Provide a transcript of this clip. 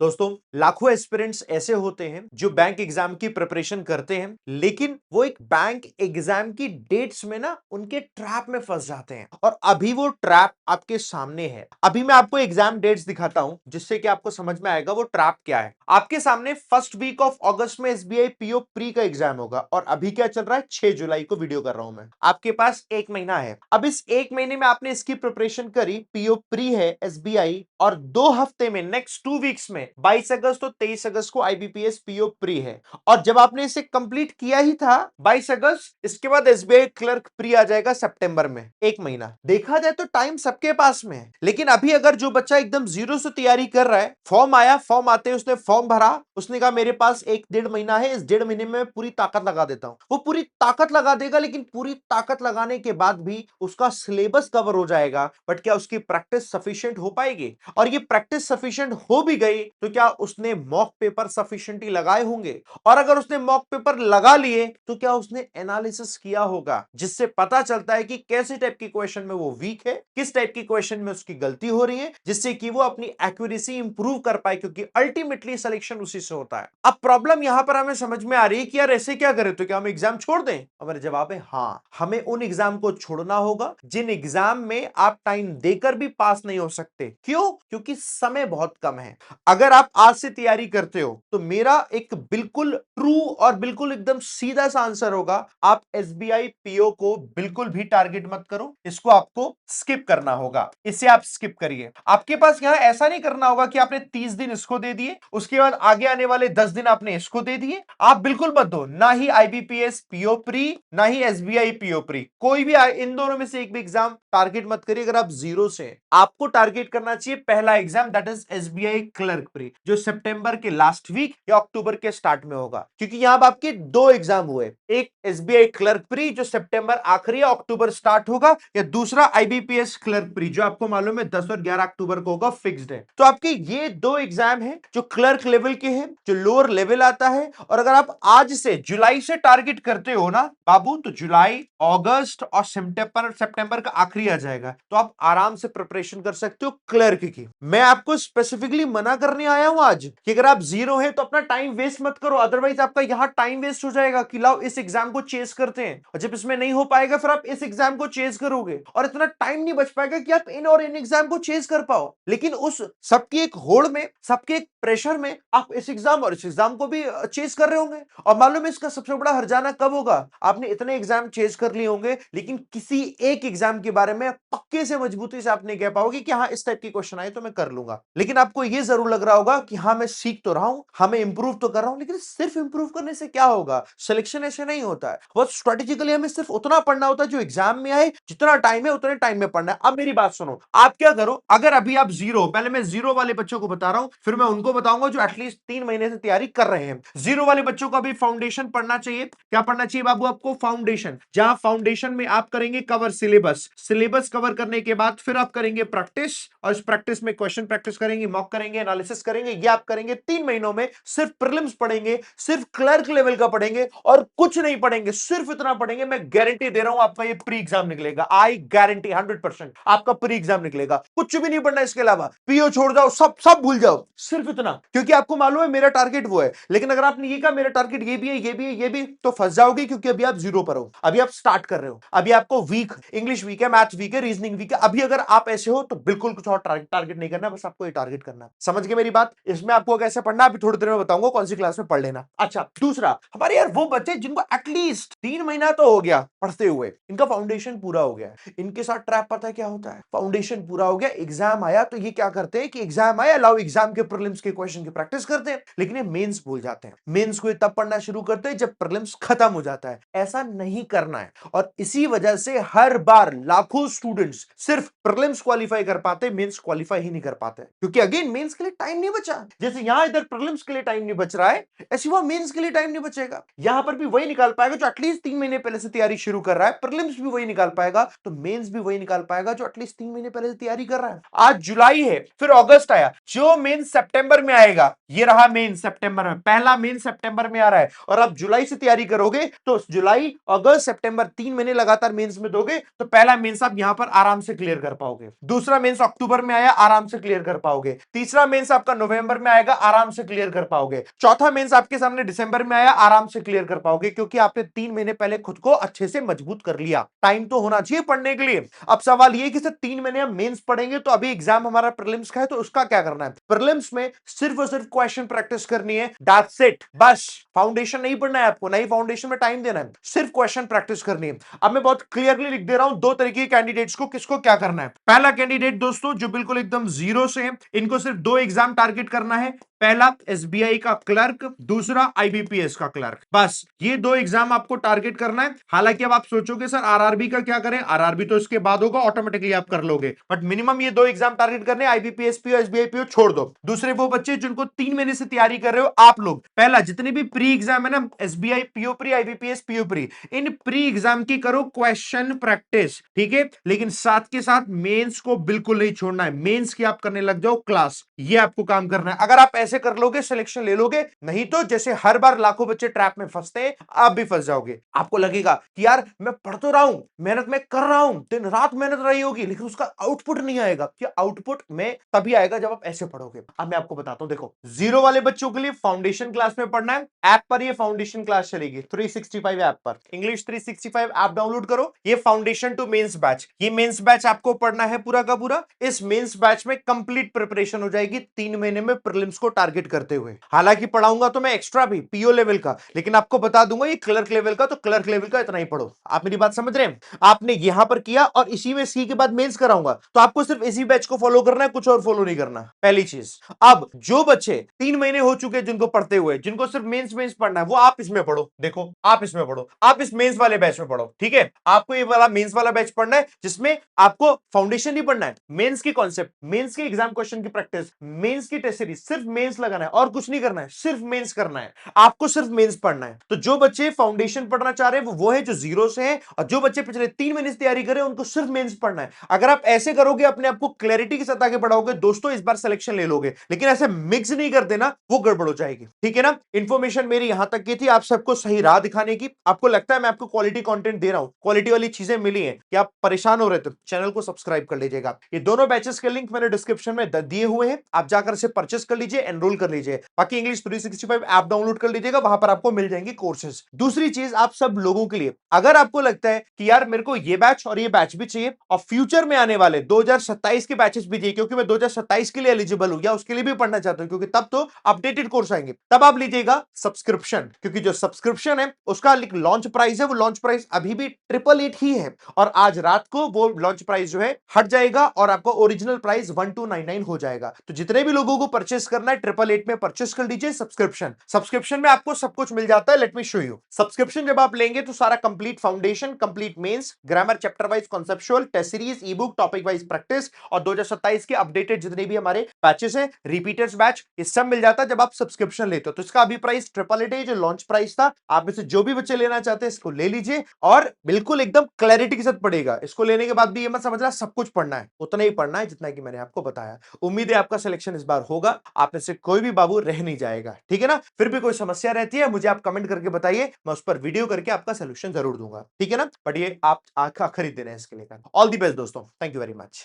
दोस्तों, लाखों एस्पिरेंट्स ऐसे होते हैं जो बैंक एग्जाम की प्रिपरेशन करते हैं, लेकिन वो एक बैंक एग्जाम की डेट्स में ना उनके ट्रैप में फंस जाते हैं और अभी वो ट्रैप आपके सामने है। अभी मैं आपको एग्जाम डेट्स दिखाता हूं जिससे कि आपको समझ में आएगा वो ट्रैप क्या है। आपके सामने फर्स्ट वीक ऑफ अगस्त में एसबीआई पीओ प्री का एग्जाम होगा और अभी क्या चल रहा है, 6 जुलाई को वीडियो कर रहा हूं मैं। आपके पास 1 महीना है। अब इस 1 महीने में आपने इसकी प्रिपरेशन करी, पीओ प्री है एसबीआई, और 2 हफ्ते में नेक्स्ट 2 वीक्स में 22 अगस्त और 23 अगस्त को आईबीपीएस पीओ प्री है। और जब आपने इसे कंप्लीट किया ही था 22 अगस्त, इसके बाद एसबीआई क्लर्क प्री आ जाएगा सितंबर में। 1 महीना देखा जाए तो टाइम सबके पास में है, लेकिन अभी अगर जो बच्चा एकदम जीरो से तैयारी कर रहा है, फॉर्म आया, फॉर्म आते ही उसने फॉर्म भरा, उसने कहा मेरे पास 1 डेढ़ महीना है, इस 1.5 महीने में पूरी ताकत लगा देता हूं, वो पूरी ताकत लगा देगा, लेकिन पूरी ताकत लगाने के बाद भी उसका सिलेबस कवर हो जाएगा, बट क्या उसकी प्रैक्टिस सफिशिएंट हो पाएगी? और ये प्रैक्टिस सफिशिएंट हो भी गई तो क्या उसने मॉक पेपर सफिशिएंटली लगाए होंगे? और अगर उसने मॉक पेपर लगा लिए तो क्या उसने एनालिसिस किया होगा, जिससे पता चलता है कि कैसे टाइप की क्वेश्चन में वो वीक है, किस टाइप की क्वेश्चन में उसकी गलती हो रही है, जिससे कि वो अपनी एक्यूरेसी इंप्रूव कर पाए, क्योंकि अल्टीमेटली सिलेक्शन उसी से होता है। अब प्रॉब्लम यहां पर हमें समझ में आ रही है कि यार ऐसे क्या करें, तो क्या हम एग्जाम छोड़ दें? हमारा जवाब है हाँ, हमें उन एग्जाम को छोड़ना होगा जिन एग्जाम में आप टाइम देकर भी पास नहीं हो सकते। क्यों? क्योंकि समय बहुत कम है। अगर आप आज से तैयारी करते हो तो मेरा एक बिल्कुल ट्रू और बिल्कुल एकदम सीधा सा आंसर होगा, आप एसबीआई पीओ को बिल्कुल भी टारगेट मत करो, इसको आपको स्किप करना होगा, इसे आप स्किप करिए। आपके पास यहां ऐसा नहीं करना होगा कि आपने 30 दिन इसको दे दिए, उसके बाद आगे आने वाले 10 दिन आपने इसको दे दिए। आप बिल्कुल मत दो, ना ही आईबीपीएस पीओ प्री, ना ही एसबीआई पीओ प्री, कोई भी इन दोनों में से एक भी एग्जाम टारगेट मत करिए। अगर आप जीरो से, आपको टारगेट करना चाहिए पहला exam, that is SBI clerk pre, जो सितंबर के लास्ट वीक या अक्टूबर के स्टार्ट में होगा, क्योंकि यहां पर आपके 2 एग्जाम हुए, एक एसबीआई क्लर्क प्री जो सितंबर आखिरी या अक्टूबर स्टार्ट होगा, या दूसरा आईबीपीएस क्लर्क प्री जो आपको मालूम है 10 और 11 अक्टूबर को होगा, फिक्स्ड है। तो आपके ये 2 एग्जाम हैं जो क्लर्क लेवल के हैं, जो लोअर लेवल आता है। और अगर आप आज से जुलाई से टारगेट करते हो ना बाबू, तो जुलाई, अगस्त और सितंबर का आखिरी आ जाएगा, तो आप आराम से प्रिपरेशन कर सकते हो क्लर्क की। मैं आपको स्पेसिफिकली मना करने आया हूं आज कि अगर आप जीरो है तो अपना टाइम वेस्ट मत करो, अदरवाइज आपका यहां टाइम वेस्ट हो जाएगा कि लाओ इस एग्जाम को चेस करते हैं, और जब इसमें नहीं हो पाएगा फिर आप इस एग्जाम को चेस करोगे और इतना टाइम नहीं बच पाएगा कि आप इन और इन एग्जाम को चेस कर पाओ। लेकिन उस सबकी एक होड़ में, सबके एक प्रेशर में आप इस एग्जाम और इस एग्जाम को भी चेस कर रहे होंगे। और मालूम है इसका सबसे बड़ा हर्जाना कब होगा? आपने इतने एग्जाम चेस कर लिए होंगे, लेकिन किसी एक एग्जाम के बारे में पक्के से मजबूती से आप नहीं कह पाओगे कि हाँ इस टाइप की क्वेश्चन आए तो मैं कर लूंगा। लेकिन आपको यह जरूर लग रहा होगा कि हाँ मैं सीख तो रहा हूं, हाँ मैं इंप्रूव तो कर रहा हूं, लेकिन सिर्फ इंप्रूव करने से क्या होगा? सिलेक्शन ऐसे नहीं होता है। बहुत स्ट्रेटेजिकली हमें सिर्फ उतना पढ़ना होता है जो एग्जाम में आए, जितना टाइम है उतने टाइम में पढ़ना है। अब मेरी बात सुनो, आप क्या करो, अगर अभी आप जीरो, पहले मैं जीरो वाले बच्चों को बता रहा हूं, फिर मैं उनको बताऊंगा जो एटलीस्ट 3 महीने से तैयारी कर रहे हैं। जीरो वाले बच्चों को अभी फाउंडेशन पढ़ना चाहिए। क्या पढ़ना चाहिए बाबू आपको? फाउंडेशन। जहां फाउंडेशन में आप करेंगे कवर सिलेबस, सिलेबस कवर करने के बाद फिर आप करेंगे प्रैक्टिस, और इस प्रैक्टिस में क्वेश्चन प्रैक्टिस करेंगे, मॉक करेंगे, एनालिसिस करेंगे। ये आप करेंगे 3 महीनों में। सिर्फ प्रीलिम्स पढ़ेंगे, सिर्फ क्लर्क लेवल का पढ़ेंगे और कुछ नहीं पढ़ेंगे, सिर्फ इतना पढ़ेंगे। मैं गारंटी दे रहा हूं आपका ये प्री एग्जाम निकलेगा, आई गारंटी 100% आपका प्री एग्जाम निकलेगा। कुछ भी नहीं पढ़ना इसके अलावा, पीओ छोड़ जाओ, सब सब भूल जाओ, सिर्फ इतना, क्योंकि आपको मालूम है मेरा टारगेट वो है। लेकिन अगर आपने ये कहा मेरा टारगेट ये भी है, ये भी है, ये भी, तो फंस जाओगे, क्योंकि अभी आप जीरो पर हो, अभी आप स्टार्ट कर रहे हो, अभी आपको वीक, इंग्लिश वीक है, मैथ वीक है, रीजनिंग वीक है। अभी अगर आप ऐसे हो तो बिल्कुल कुछ और टारगेट नहीं करना, बस आपको ये टारगेट करना। समझ गए मेरी बात? इसमें आपको कैसे पढ़ना अभी थोड़ी देर में बताऊंगा, कौन सी क्लास में पढ़ लेना। अच्छा, दूसरा, हमारे यार वो बच्चे जिनको एटलीस्ट 3 महीना तो हो गया पढ़ते हुए, इनका फाउंडेशन पूरा हो गया है, इनके साथ ट्रैप पता है क्या होता है? फाउंडेशन पूरा हो गया, एग्जाम आया तो ये क्या करते हैं कि एग्जाम आया, लाओ एग्जाम के प्रीलिम्स के क्वेश्चन की प्रैक्टिस करते हैं, लेकिन ये मेंस भूल जाते हैं। मेंस को तब पढ़ना शुरू करते हैं जब प्रीलिम्स खत्म हो जाता है। ऐसा नहीं करना है, और इसी वजह से हर बार लाखों स्टूडेंट्स सिर्फ प्रीलिम्स क्वालिफाई कर पाते, मेंस क्वालिफाई ही नहीं कर पाते, क्योंकि अगेन मेंस के लिए टाइम नहीं बचा। जैसे यहां इधर प्रीलिम्स के लिए टाइम नहीं बच रहा है, ऐसे वहां मेंस के लिए टाइम नहीं बचेगा। यहां पर भी वही निकाल पाएगा जो एटलीस्ट 3 महीने पहले से तैयारी शुरू कर रहा है, प्रीलिम्स भी वही निकाल पाएगा, तो मेंस भी वही निकाल पाएगा जो एटलीस्ट 3 महीने पहले से तैयारी कर रहा है। आज जुलाई है, फिर अगस्त आया, जो मेंस सितंबर में आएगा, ये रहा मेन सितंबर में, पहला मेन सितंबर में आ रहा है। और आप जुलाई से तैयारी करोगे तो जुलाई अगस्त सितंबर 3 महीने लगातार मेंस में दोगे तो पहला मेंस आप यहां पर आराम से क्लियर कर पाओगे। दूसरा मेंस अक्टूबर में आया, आराम से क्लियर कर पाओगे। तीसरा मेंस आपका नवंबर में आएगा, आराम से क्लियर कर पाओगे। चौथा मेंस आपके सामने दिसंबर में आया, आराम से क्लियर कर पाओगे, क्योंकि आपने 3 महीने पहले खुद को अच्छे से मजबूत कर लिया। टाइम तो होना चाहिए पढ़ने के लिए। अब सवाल ये कि सर 3 महीने हम मेंस पढ़ेंगे तो अभी एग्जाम हमारा प्रीलिम्स का है, तो उसका क्या करना है? प्रीलिम्स में सिर्फ और सिर्फ क्वेश्चन प्रैक्टिस करनी है, दैट्स इट। बस फाउंडेशन नहीं पढ़ना है आपको, नहीं फाउंडेशन में टाइम देना है, सिर्फ क्वेश्चन प्रैक्टिस करनी है। अब मैं बहुत क्लियरली लिख दे रहा हूं दो तरीके के कैंडिडेट्स को, किसको क्या करना है। पहला कैंडिडेट दोस्तों जो बिल्कुल एकदम जीरो से है, इनको सिर्फ 2 एग्जाम टारगेट करना है। पहला एसबीआई का क्लर्क, दूसरा आईबीपीएस का क्लर्क। बस ये 2 एग्जाम आपको टारगेट करना है। हालांकि अब आप सोचोगे सर आरआरबी का क्या करें, आरआरबी तो इसके बाद होगा, ऑटोमेटिकली आप कर लोगे, बट मिनिमम ये 2 एग्जाम टारगेट करने, आईबीपीएस पीओ एसबीआई पीओ छोड़ दो। दूसरे वो बच्चे जिनको 3 महीने से तैयारी कर रहे हो आप लोग, पहला जितने भी प्री एग्जाम है ना, SBI PO pre, IBPS PO pre, इन प्री एग्जाम की करो क्वेश्चन प्रैक्टिस, ठीक है। लेकिन साथ के साथ मेंस को बिल्कुल नहीं छोड़ना है, मेंस की आप करने लग जाओ क्लास, ये आपको काम करना है। अगर आप ऐसे कर लोगे सिलेक्शन ले लोगे, नहीं तो जैसे हर बार लाखों बच्चे ट्रैप में फंसते हैं आप भी फंस जाओगे। आपको लगेगा कि यार मैं पढ़ तो रहा हूं, मेहनत मैं कर रहा हूं, दिन रात मेहनत रही होगी, लेकिन उसका आउटपुट नहीं आएगा। क्या आउटपुट में तभी आएगा जब आप ऐसे पढ़ोगे। अब मैं आपको बताता हूं, देखो जीरो वाले बच्चों के लिए फाउंडेशन क्लास में पढ़ना है, ऐप पर ये फाउंडेशन क्लास चलेगी 365 ऐप पर, इंग्लिश 365 ऐप डाउनलोड करो, ये फाउंडेशन टू मेंस बैच, ये मेंस बैच आपको पढ़ना है पूरा का पूरा। इस मेंस बैच में कंप्लीट प्रिपरेशन हो जाएगी 3 महीने में प्रीलिम्स को टारगेट करते हुए। हालांकि पढ़ाऊंगा तो मैं एक्स्ट्रा भी पीओ लेवल का, लेकिन आपको बता दूंगा ये क्लर्क लेवल का, तो क्लर्क लेवल का इतना ही पढ़ो। आप मेरी बात समझ रहे हैं? आपने यहां पर किया और इसी में सी के बाद मेंस कराऊंगा, तो आपको सिर्फ इसी बैच को फॉलो करना है, कुछ और फॉलो नहीं करना, पहली चीज। अब जो बच्चे 3 महीने हो चुके जिनको पढ़ते हुए, जिनको सिर्फ मेंस मेंस पढ़ना है, वो आप इसमें पढ़ो। देखो आप इसमें पढ़ो, आप इस मेंस वाले बैच में पढ़ो, ठीक है। आपको ये वाला मेंस वाला बैच पढ़ना है, जिसमें आपको फाउंडेशन नहीं पढ़ना है, मेंस की कॉन्सेप्ट, मेंस के एग्जाम क्वेश्चन की प्रैक्टिस, मेंस की टेस्ट सीरीज, सिर्फ मेंस लगाना है और कुछ नहीं करना है, सिर्फ मेंस करना है। आपको सिर्फ मेंस पढ़ना है। तो जो बच्चे फाउंडेशन पढ़ना चाह रहे हैं वो है जो जीरो से है, और जो बच्चे पिछले 3 महीने से तैयारी कर रहे हैं उनको सिर्फ मेंस पढ़ना है। अगर आप ऐसे करोगे, अपने आप को क्लैरिटी के साथ आगे बढ़ाओगे दोस्तों, इस बार सिलेक्शन ले लोगे। लेकिन ऐसे मिक्स नहीं कर देना, वो गड़बड़ हो जाएगी, ठीक है ना। इंफॉर्मेशन मेरी यहां तक की थी, आप सबको सही राह दिखाने की। आपको लगता है मैं आपको क्वालिटी कंटेंट दे रहा हूं, क्वालिटी वाली चीजें मिली हैं, कि आप परेशान हो रहे थे, चैनल को सब्सक्राइब कर लीजिएगा। ये दोनों बैचेस के लिंक मैंने डिस्क्रिप्शन में दिए हुए हैं, आप जाकर से परचेस कर लीजिए, एनरोल कर लीजिए। बाकी इंग्लिश 365 ऐप डाउनलोड कर लीजिएगा, वहां पर आपको मिल जाएंगे कोर्सेज। दूसरी चीज आप सब लोगों के लिए, अगर आपको लगता है कि यार मेरे को ये बैच और ये बैच भी चाहिए, और फ्यूचर में आने वाले 2027 के बैचेस भी चाहिए, क्योंकि मैं 2027 के लिए एलिजिबल हूं, या उसके लिए भी पढ़ना चाहता हूं, क्योंकि तब तो अपडेटेड कोर्स आएंगे, तब आप लीजिएगा सब्सक्रिप्शन। क्योंकि जो सब्सक्रिप्शन है उसका लॉन्च प्राइस है, वो लॉन्च प्राइस अभी भी 888 ही है, और आज रात को वो लॉन्च प्राइस जो है हट जाएगा और आपको ओरिजिनल प्राइस 1299 हो जाएगा। तो जितने भी लोगों को परचेस करना है 888 में परचेस कर लीजिए सब्सक्रिप्शन। सब्सक्रिप्शन में आपको सब कुछ मिल जाता है, let me show you. Subscription जब आप लेंगे तो सारा complete foundation, complete mains, grammar, chapter wise conceptual, test series, e book, topic wise practice, और 2027 के अपडेटेड जितने भी हमारे बैचेस हैं, रिपीटर्स बैच, ये सब मिल जाता है जब आप सब्सक्रिप्शन लेते हो। तो इसका अभी प्राइस 888 है, जो लॉन्च प्राइस था। आप में से जो भी बच्चे लेना चाहते हैं इसको ले लीजिए, और बिल्कुल एकदम क्लैरिटी के साथ पड़ेगा। इसको लेने के बाद भी ये मत समझना सब कुछ पढ़ना है, उतना ही पढ़ना है जितना कि मैंने आपको बताया। उम्मीद है आपका सिलेक्शन इस बार होगा, आप में से कोई भी बाबू रह नहीं जाएगा, ठीक है ना। फिर भी कोई समस्या रहती है मुझे आप कमेंट करके बताइए, मैं उस पर वीडियो करके आपका सोल्यूशन जरूर दूंगा, ठीक है ना। बट ये आप आखिरी दिन है इसके लिए। ऑल दी बेस्ट दोस्तों, थैंक यू वेरी मच।